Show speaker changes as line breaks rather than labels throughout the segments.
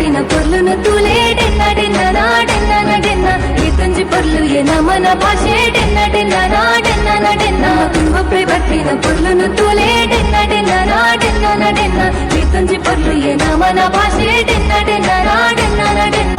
పట్టిన పొర్లును తూలే డెన్న డెన్న నా డెన్న డెన్న ఈ తుంజి పొర్లు ఎన మన భాషే డెన్న డెన్న నా డెన్న డెన్న కుంభపై పట్టిన పొర్లును తూలే డెన్న డెన్న నా డెన్న డెన్న ఈ తుంజి పొర్లు ఎన మన భాషే డెన్న డెన్న నా డెన్న డెన్న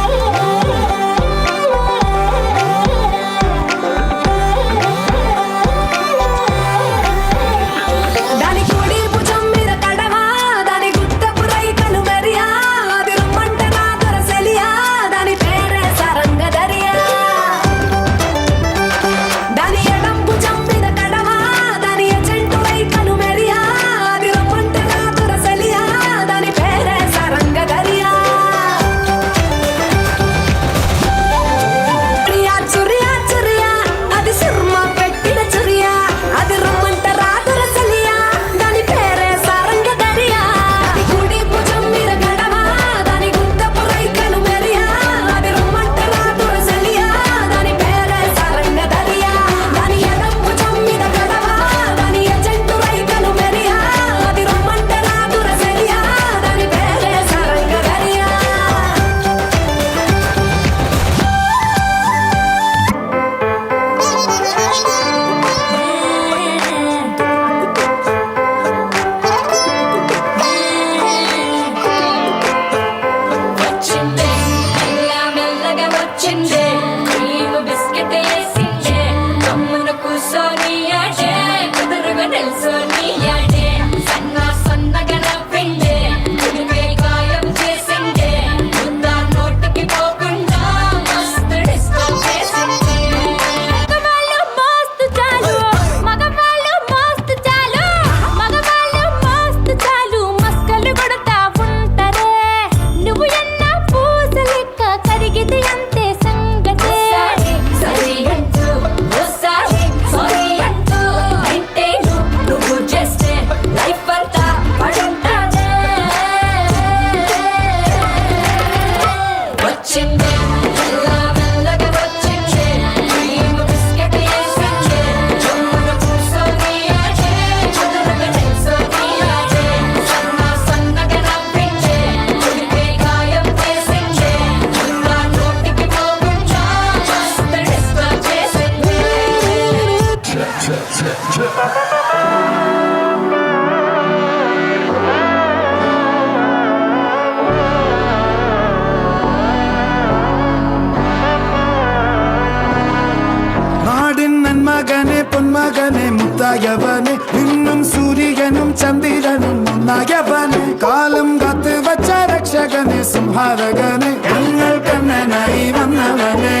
പൊന്മകനെ മുത്തായവനെ നിന്നും സൂര്യനും ചന്ദ്രനും ഒന്നായവനെ കാലം കാത്ത് വച്ച രക്ഷകനെ സംഹാരകനെ ഞങ്ങൾ കണ്ണനായി വന്നവനെ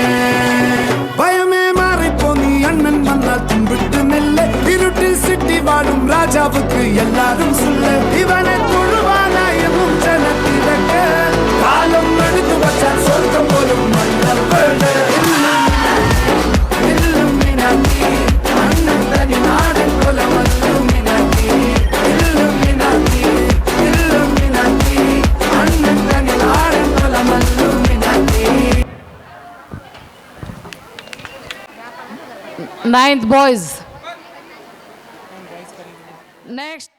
ഭയമേ മാറിപ്പോ നീ അണ്ണൻ വന്നാൽ തുമ്പിട്ട് നെല്ല് ഇരുട്ടിൽ സിറ്റി വാഴും രാജാവുക്ക് എല്ലാരും സുല്ല് ഇവനെ തൊഴുവാനായും ജനത്തിരക്ക് കാലം എടുത്തു വച്ചാൽ സ്വർഗം പോലും മണ്ണ
Ninth boys. Next.